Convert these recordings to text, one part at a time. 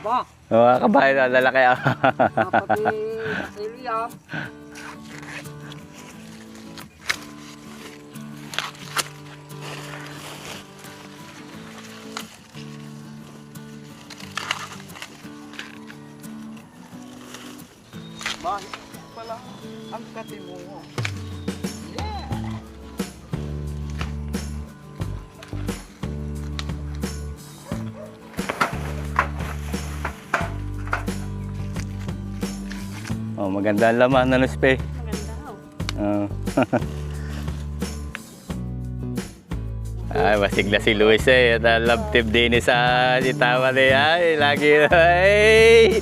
Ba? Mga kabahay na lalaki ah. Pati sa Iliam. Bakit pala ang katimungo? Yeah! Oh, maganda ang laman na nuspe. Maganda ho. Oh. Ay, masigla si Luis eh. Love team din sa sitawa niya. Ay, lagi. Ay!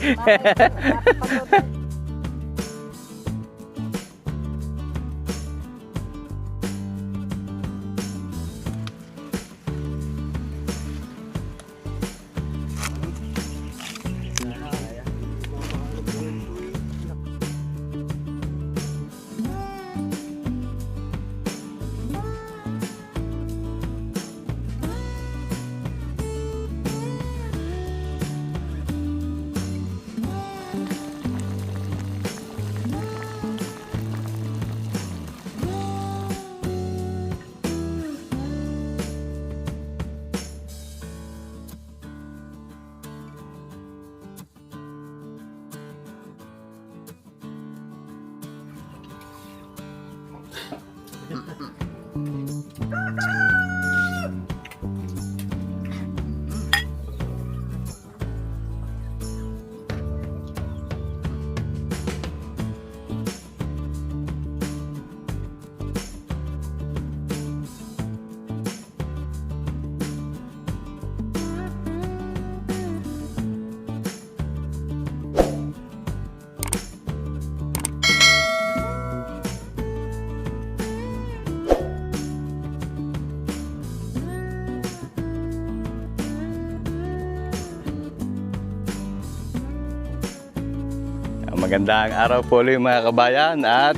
Magandang araw po ulit mga kabayan at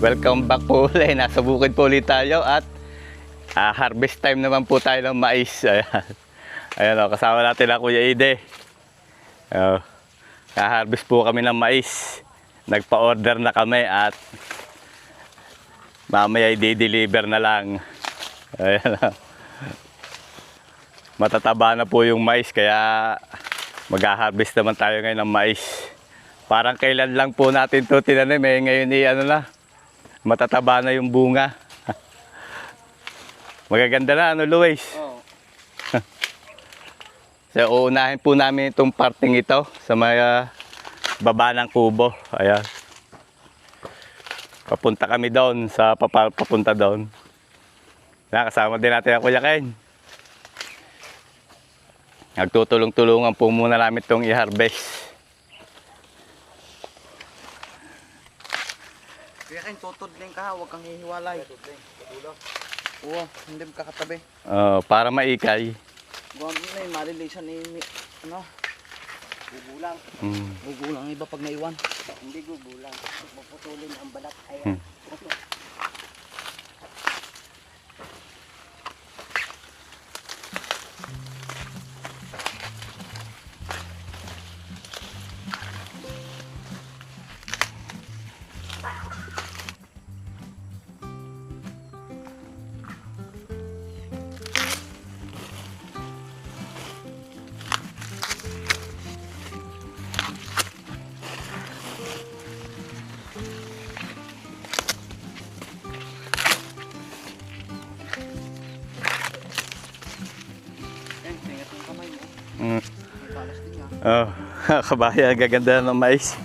welcome back po ulit. Nasa bukid po ulit tayo at harvest time naman po tayo ng mais. Ayan o, kasama natin ang Kuya Ide. Harvest po kami ng mais. Nagpa-order na kami at mamaya i-deliver na lang. Ayan o. Matataba na po yung mais kaya mag-harvest naman tayo ngayon ng mais. Parang kailan lang po natin ito tinanim eh. Ngayon ano na, matataba na yung bunga. Magaganda na, ano Luis? Oo. So, uunahin po namin itong parting ito sa may baba ng kubo. Ayan. Papunta kami doon, papunta doon. Kasama din natin ang Kuya Ken. Nagtutulong-tulungan po muna namin itong i-harvest. Kaya kayo tutudling ka ha, huwag kang hihiwalay. Oo, hindi mo kakatabi. Para maikay. Buwan mo na yun, malilisan ni, ano? Gugulang. Gugulang iba pag naiwan. Hindi gugulang. Maputulin ang balat. Ayan. Yan, tingat yung kamay mo. Mm. May balas din yan. Oh, kabayan, gaganda ng mais.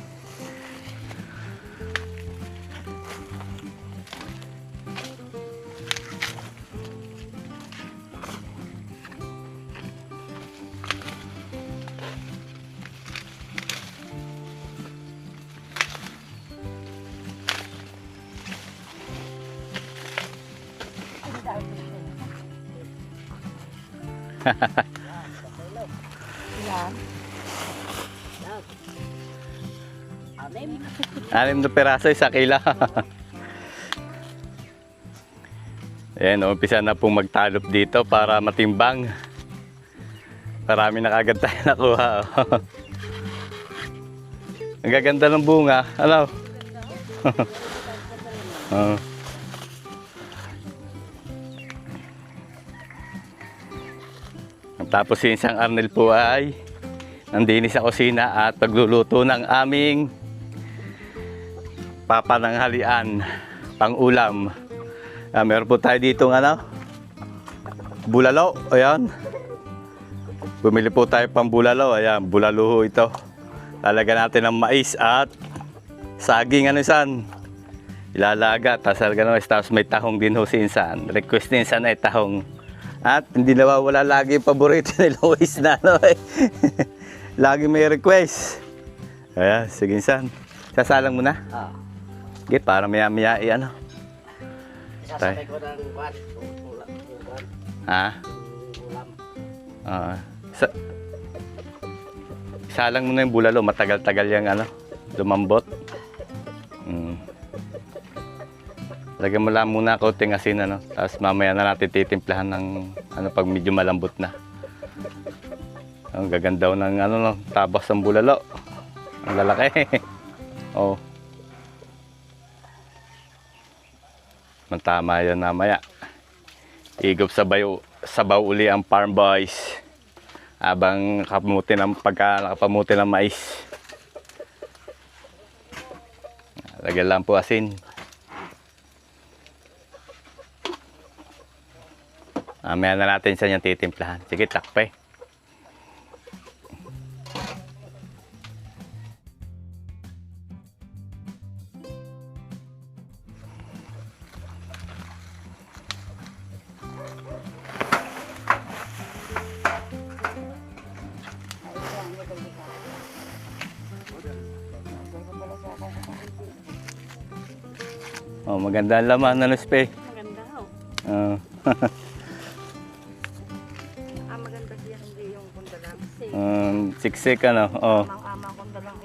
Anim na peraso, isa kila. Ayan, umpisa na pong magtalop dito para matimbang. Marami na kagad tayo nakuha. Ang gaganda ng bunga. Ano? Oo. Tapos si isang Arnel po ay nandinis sa kusina at pagluluto ng aming papananghalian, pang-ulam. Meron po tayo dito ng bulalo. Ayan. Bumili po tayo pang bulalo. Ayan, bulalo ho ito. Lalagyan natin ng mais at saging ilalaga. Tapos may tahong din ho si Insan. Request ni Insan ay tahong. At hindi nawawala lagi yung paborito ni Lois na lagi may request. Ayan, sige Insan. Sasalang mo na. Okay, para maya-maya Sasabay ko ng ulam. Ha? Salang mo na yung bulalo, matagal-tagal yung lumambot. Lagyan mo lang muna kaunting asin tapos mamaya na natin titimplahan ng pag medyo malambot na. Ang gaganda ng tabas ng bulalo. Ang lalaki. Oh. Tama yan namaya. Igop sabaw uli ang farm boys. Habang nakapamuti ng mais. Lagyan lang po asin. Mamaya na natin sa niyang titimplahan. Sige, takpe. Oh, maganda ang laman na nuspe. Maganda ho. Maganda siya hindi yung kundalang. Siksik oh. Amang kundalang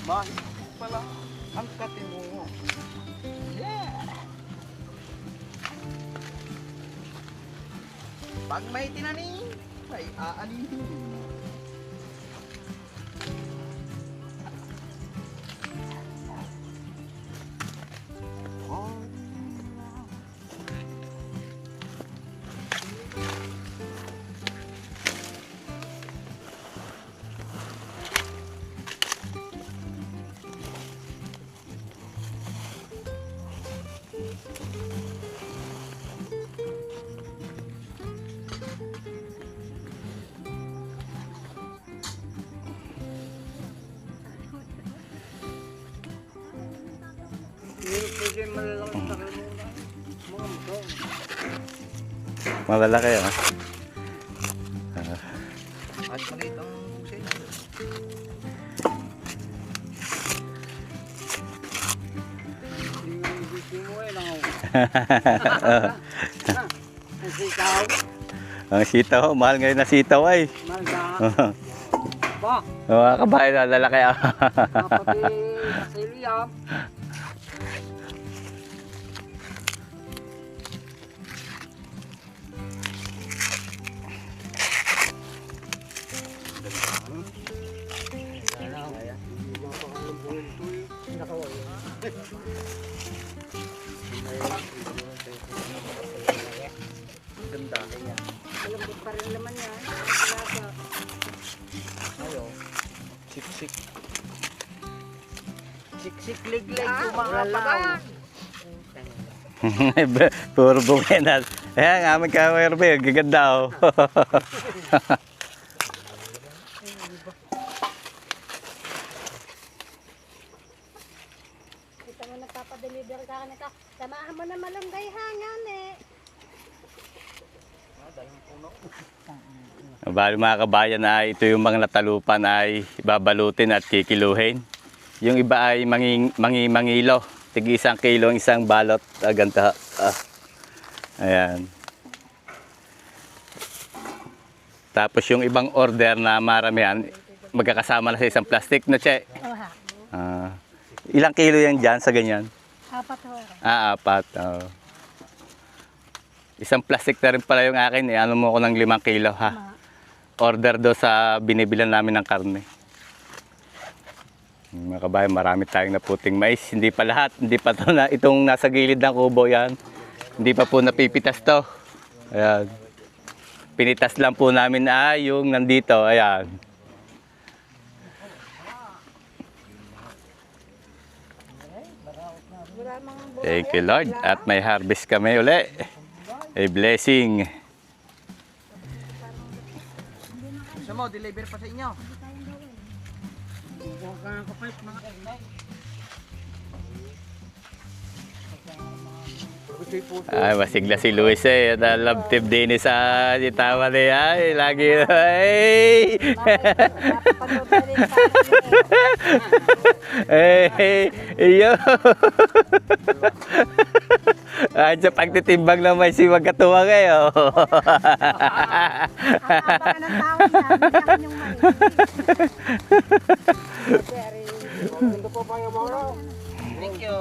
Bakit pala ang katin mo? Yeah! Pag may tinanim, may aanihin. Malalaki Mas maliit ang sila. Ang sitaw. Ang sitaw, mahal ngayon na sitaw ay. Malga. Ba, Mga kabahay na lalaki pati Silya. Ganda. Malambot pa rin naman yan. Siksik. Siksik liglig kumakapaw. Puro buminas. Ayan, ang aming kawerbe, gaganda Kita mo nagpapadeliver ka kanito. Samahan mo na malunggay hangan Bali mga kabayan ay ito yung mga natalupan ay babalutin at kikiluhin. Yung iba ay mangilo. Tig 1 kilo ang isang balot. Ganda. Ayan. Tapos yung ibang order na maramihan, magkakasama na sa isang plastic na che. Ilang kilo yan dyan sa ganyan? Apat ho. Apat. Oh. Isang plastic na rin pala yung akin eh. Ano mo ko ng 5 kilo ha? Order do sa binibilan namin ng karne. Mga kabayan, marami tayong naputing mais. Hindi pa lahat. Hindi pa to na itong nasa gilid ng kubo yan. Hindi pa po napipitas to. Ayan. Pinitas lang po namin yung nandito. Ayan. Thank you Lord. At may harvest kami uli. A blessing. Gusto mo, deliver pa sa inyo. Ay, masigla si Luis eh. Love tip din sa itawa niya. Ay, lagi. Ay! Eh, iyo. Ay, sa pagtitimbang ng may siwag katuwa kayo. Abangan ng tao niya. Bigyan yung mais. Thank you.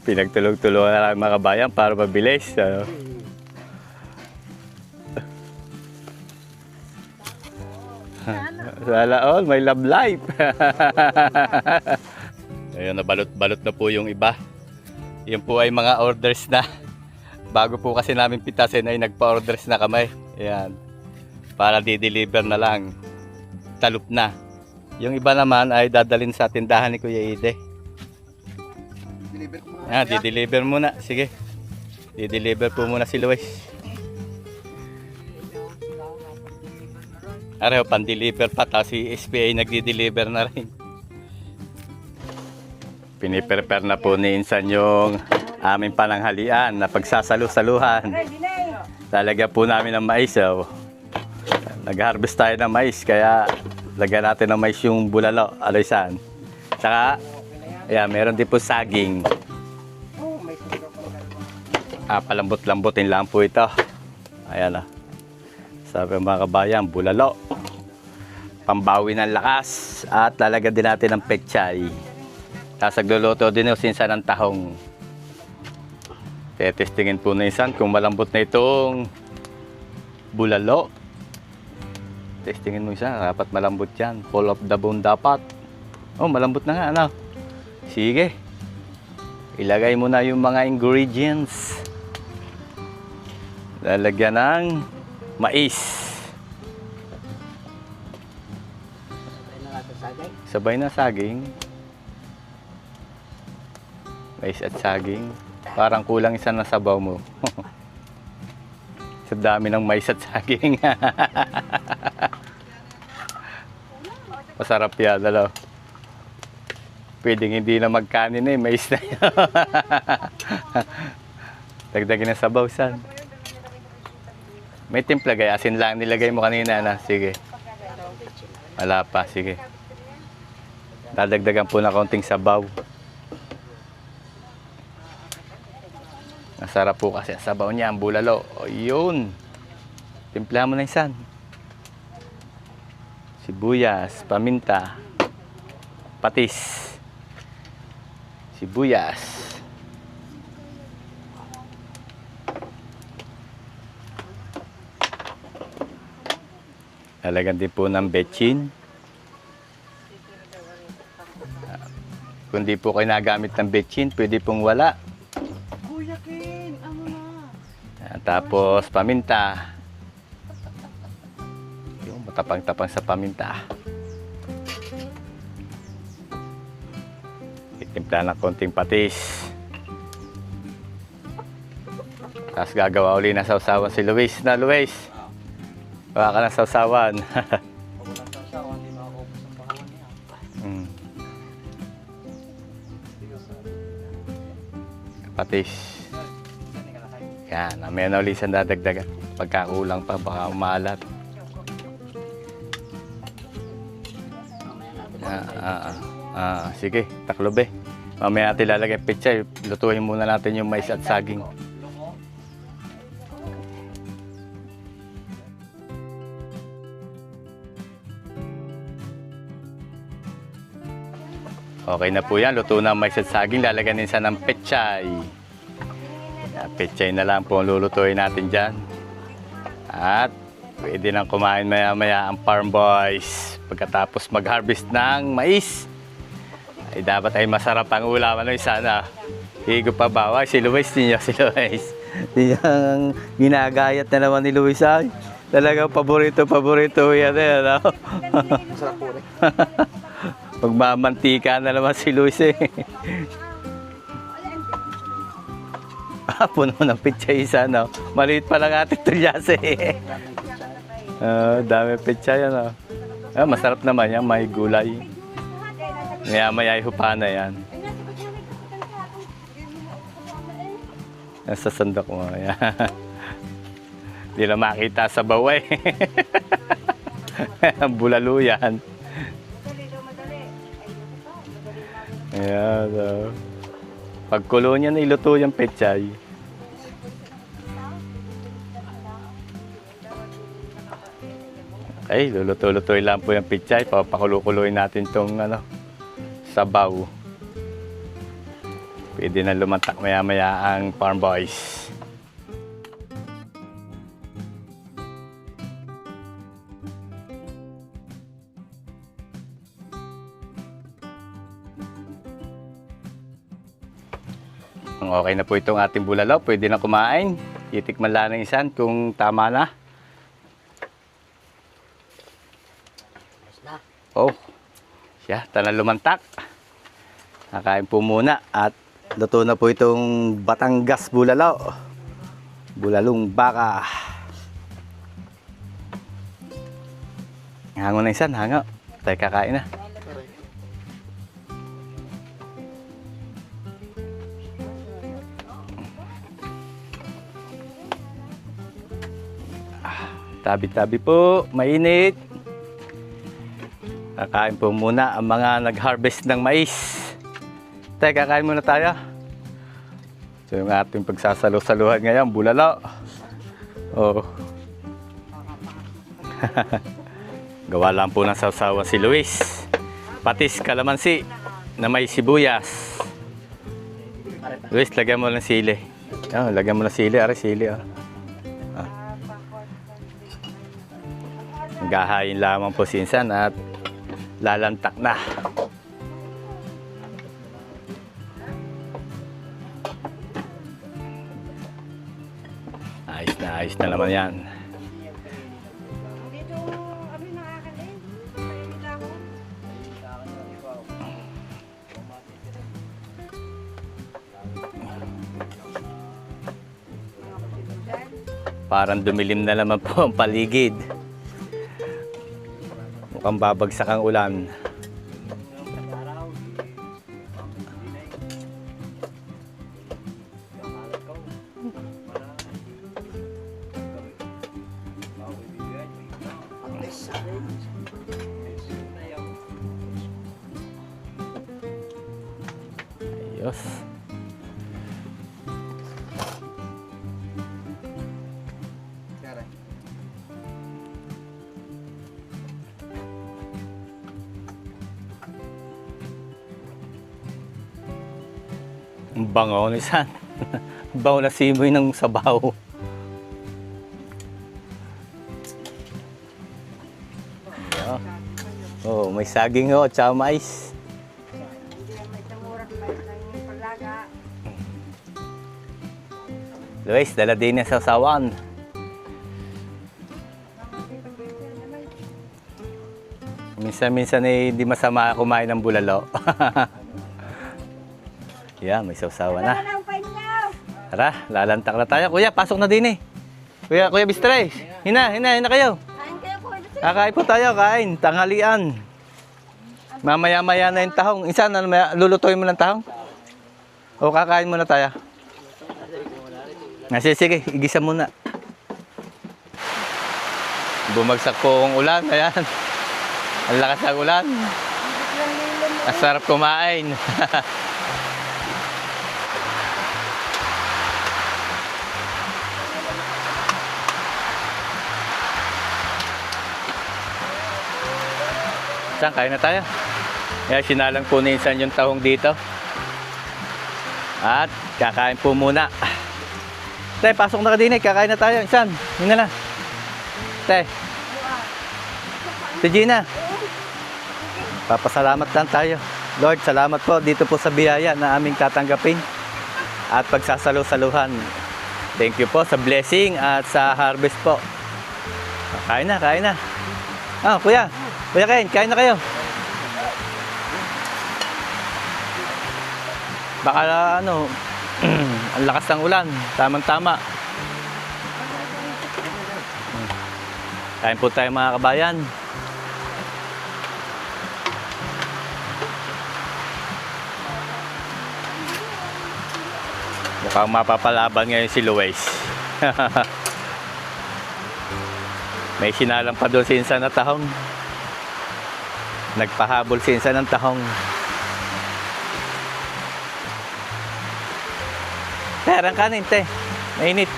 Pinagtulog-tulungan na lang mga kabayan para mabilis. Ano? Sana all, may love life. Ayun, nabalot-balot na po yung iba. Yan po ay mga orders na. Bago po kasi namin pitasin ay nagpa-orders na kami. Ayan. Para di-deliver na lang. Talup na. Yung iba naman ay dadalhin sa tindahan ni Kuya Ide. Deliver ko muna. Ah, di-deliver muna. Sige. Di-deliver po muna si Luis. Areho, pan-deliver pa. Tapos si SPA nagdi-deliver na rin. Piniprepare na po ni Insan yung aming pananghalian na pagsasalu-saluhan. Talaga po namin ng mais. Oh. Nag-harvest tayo ng mais kaya lagyan natin ng mais yung bulalo. Aloysan. Tsaka, ayan, meron din po saging. Palambot-lambotin lang po ito. Ayan ah. Sabi mga kabayan, bulalo. Pambawi ng lakas. At lalagyan din natin ng pechay. Tapos nagluluto din yung sinsa ng tahong. Tetestingin po na Insan kung malambot na itong bulalo. Testingin mo Insan, dapat malambot yan. Full of the bone dapat. Oh, malambot na nga, ano? Sige. Ilagay mo na yung mga ingredients. Lalagyan ng mais. Sabay na saging. Mais at saging. Parang kulang isa na sabaw mo. Sa dami ng mais at saging. Masarap yan, dalaw. Pwedeng hindi na magkanin eh, mais na yan. Dagdagin ng sabaw, San. May timpla gaya, asin lang nilagay mo kanina na. Sige. Wala pa, sige. Dadagdagan po na kaunting sabaw. Masarap po kasi ang sabaw niya, ang bulalo. O yun. Timpla mo na Insan. Sibuyas, paminta, patis. Sibuyas. Lalagyan din po ng betchin. Kung di po kayo nagamit ng betchin, pwede pong wala. Kuya King, ano na? Tapos paminta. Yung matapang-tapang sa paminta. Itimpla ng konting patis. Tapos gagawa uli na sausawan si Luis. Na Luis, baka ka na sausawan. Pag walang sasawa, hindi makakupos ang pangalan niya. Patis. Yan, may na ulit siyang dadagdagan. Pagkakulang pa, baka umalat. Sige, taklobe. Mamaya natin lalagay pechay. Lutuin muna natin yung mais at saging. Okay na po yan. Luto na may saging. Lalagyan din siya ng pechay. Pechay na lang po ang lulutuin natin dyan. At pwede nang kumain maya-maya ang farm boys. Pagkatapos mag-harvest ng mais, ay dapat ay masarap ang ulam. Ano yung sana? Higo pa ba? Ay, si Luis niya, si Luis. Yung ginagayat na naman ni Luis ay. Talagang paborito yan eh. Ano? Masarap po rin. Magmamantika na naman si Luis eh. Puno ng pechay isa, no? Maliit pa lang ating tulyase eh. Dami pechay yan, no? Masarap naman yan, may gulay. Maya-maya ihupa na yan. Nasa sandok mo, yan. Hindi na makita sa baway. Bulalo yan. Ayan, so. Pagkulo niya na iluto yung pechay. Okay, luluto-lutoy lang po yung pechay. Papakulo-kuloy natin itong sabaw. Pwede na lumantak maya-maya ang farm boys. Okay na po itong ating bulalo. Pwede na kumain. Titikman lang ng isan kung tama na. Oh, siya, tanang lumantak. Nakain po muna at luto na po itong Batangas bulalo. Bulalong baka. Hango na isan, hango. Tayo kakain na. Tabi-tabi po, mainit. Kakain po muna ang mga nag-harvest ng mais. Tayo, kakain muna tayo. So yung ating pagsasalo-saluhan ngayon, bulalo. Oh. Gawa lang po ng sausawan si Luis. Patis kalamansi na may sibuyas. Luis, lagyan mo ng sili. Oh, lagyan mo ng sili, are sili. Oh. Gahayin lamang po si Insan at lalantak na. Ayos na naman yan. Dito, kami nakakalin. Painit ako. Parang dumilim na naman po ang paligid. Mukhang babagsak ang ulan. Ayos. Ang bango ni San. Bango na simoy ng sabaw. Ayan. Oh, may saging ho at saka mais. Hindi may tamurang may paglaga. Luis, dala din niya sa sawan. Minsan-minsan ay hindi masama kumain ng bulalo. Yan, may sausawa na. Tara, lalantak na tayo. Kuya, pasok na din eh. Kuya Bistres. Hina kayo. Kain kayo po. Kakain po tayo, kain. Tanghalian. Mamaya-maya na yung tahong. Isa na, lulutuin mo ng tahong? O kakain muna tayo? Sige, igisa muna. Bumagsak po ang ulan, ayan. Ang lakas ng ulan. Ang sarap kumain. Saan, kain na tayo? Kaya sinalang po ni Insan yung tahong dito. At kakain po muna. Tay, pasok na ka din eh. Kakain na tayo. Insan, yun na lang. Tay. Si Gina. Papasalamat lang tayo. Lord, salamat po dito po sa biyaya na aming tatanggapin at pagsasalo-saluhan. Thank you po sa blessing at sa harvest po. Kain na, kain na. Ah, kuya. Kuya Ken, kain na kayo. Baka ano, ang lakas ng ulan. Tamang-tama. Kain po tayo mga kabayan. Mukhang mapapalaban ngayon si Luis. May sinalang pa doon si Insan na tahong. Nagpahabol si Insan ng tahong. Terang kanin, te. Mainit.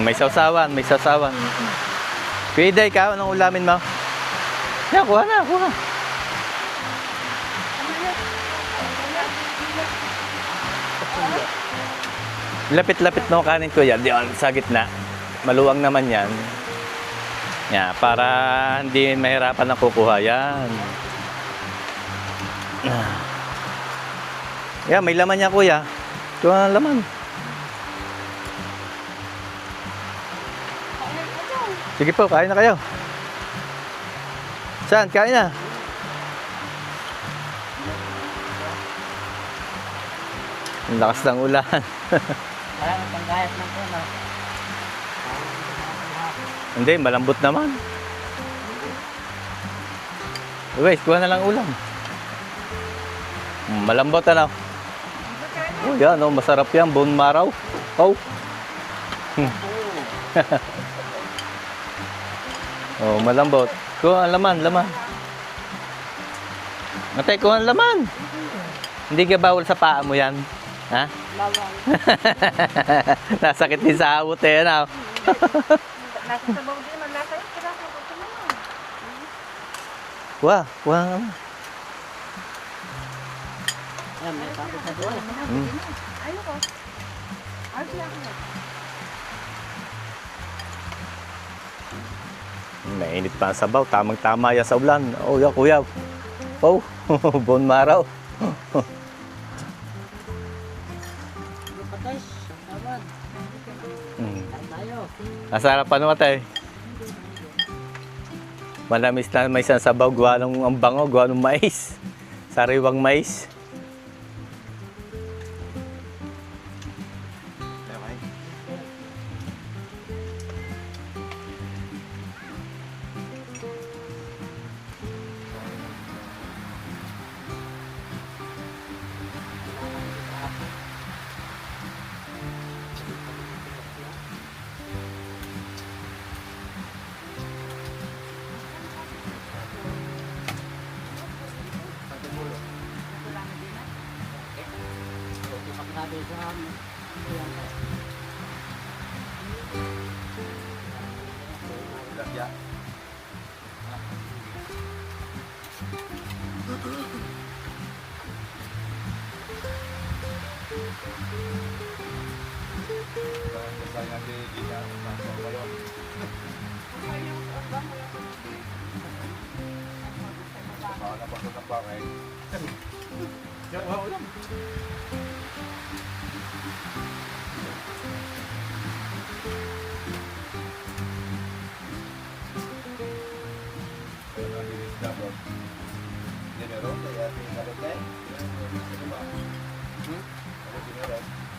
May sausawan, may sausawan. Pwede ikaw, anong ulamin mo? Yan, kuha na, kuha. Lapit-lapit no kanin ko yan, diyan sa gitna. Maluwang naman yan. Yan, para hindi mahirapan na kukuha yan. Yan, may laman niya kuya. Ito ang laman. Sige po, kain na kayo. Saan? Kain na. Ang lakas ng ulan. Parang panggayat ng puno. Hindi, malambot naman. Guys, kuha na lang ulam. Malambot ano? Oh, yan, oh, masarap yan. Bone marrow. Oh. Oh, malambot. Kuha ang laman, laman. Matay, kuha ang laman. Hindi ka bawal sa paa mo yan? Ha? Bawal. Nasakit din sa awot eh, ano? Nasa sabaw din naman. Nasa yung kailangan ko ito naman. Kuha, kuha nga mo. Ayan, may tapos na doon. Ayoko. Ayos lang ako. Mainit pa ang sabaw. Tamang-tama yan sa ulan. Oh, yan, kuya. Oh, bone marrow. Patay. Tawad. Kain tayo. Masarap pa naman tayo. Manamis na may isang sabaw. Gawa ng ang bango, gawa ng mais. Sariwang mais. Sabi sa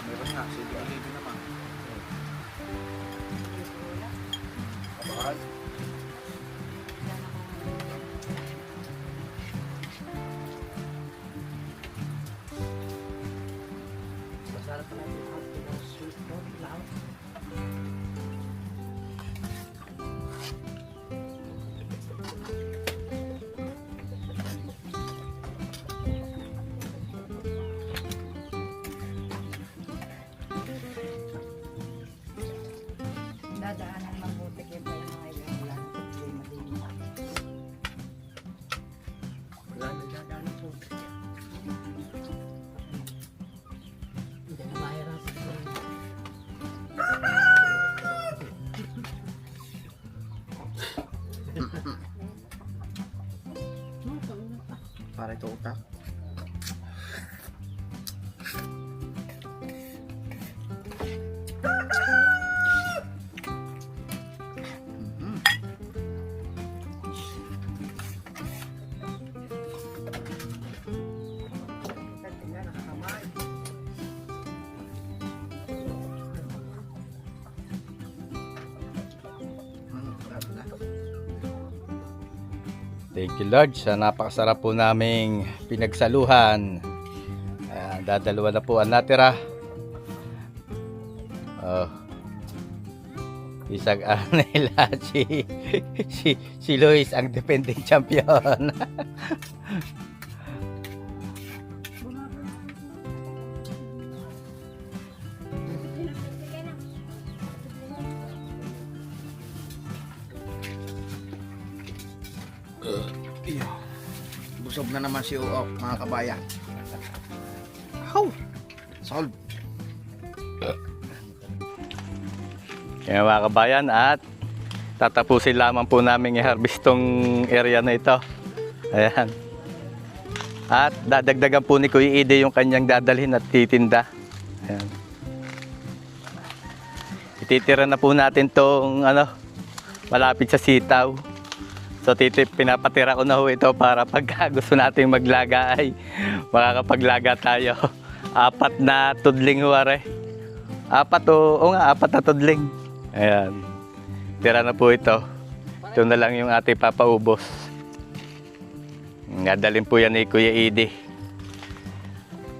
Meron nga, sige. Hindi naman. Abahal. masarap na yung sweet no? Lao. Dadaanan mabuti kayo pa yung mga yun. Para ito utak. Thank you Lord sa napakasarap po naming pinagsaluhan. Ayan, dadalawa na po ang natira. Oh. Isang nila si Luis ang defending champion. Busog na naman si Uok, mga kabayan. How? Solve. Kaya mga kabayan, at tatapusin lamang po namin i-harvest tong area na ito. Ayan. At dadagdagan po ni Kuya Ide yung kanyang dadalhin at titinda. Ayan. Ititira na po natin tong malapit sa sitaw. So pinapatira ko na ho ito para pag gusto nating maglaga ay makakapaglaga tayo. 4 na tudling ho are. 4 na tudling. Ayan. Tira na po ito. Ito na lang yung ating papaubos. Nadalhin po yan ni Kuya Edi.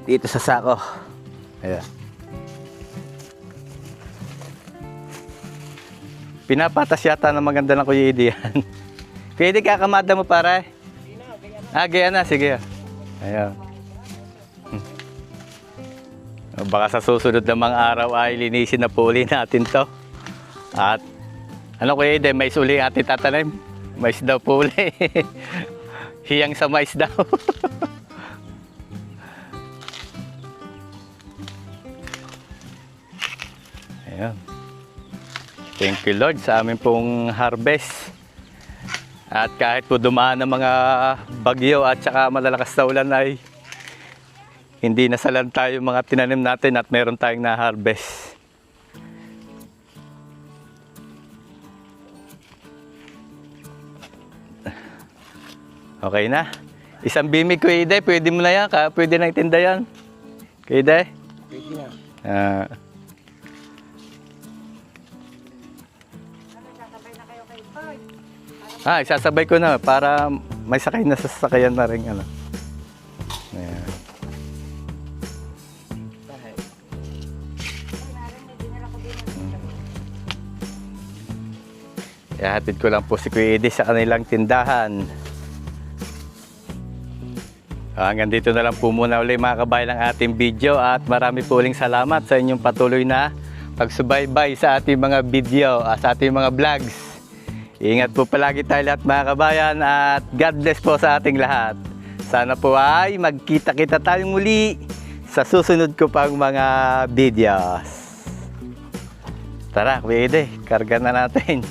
Dito sa sako. Ayan. Pinapatas yata na maganda ng Kuya Edi yan. Pwede kakamada mo para. Gaya na. Sige. Ayan. Baka sa susunod namang araw ay linisin na po uli natin to. At Kuya Ede, mais uli atin tatanim. Mais daw po uli. Hiyang sa mais daw. Ayan. Thank you Lord sa amin pong harvest. At kahit po dumaan ng mga bagyo at saka malalakas na ulan ay hindi nasalan tayo mga tinanim natin at meron tayong na-harvest. Okay na. Isang bimig Kuya Ede, pwede mo na yan. Pwede na itinda yan. Kuya Ede? Pwede na. Isasabay ko na para may sakay na sa sasakyan na rin. Ayan. Ihatid ko lang po si Kuya Ede sa kanilang tindahan. Hanggang dito na lang po muna ulit mga kabayan ang ating video at marami po uling salamat sa inyong patuloy na pagsubaybay sa ating mga video, sa ating mga vlogs. Ingat po palagi tayo lahat mga kabayan at God bless po sa ating lahat. Sana po ay magkita-kita tayong muli sa susunod ko pang mga videos. Tara, Kuya Ede, karga na natin.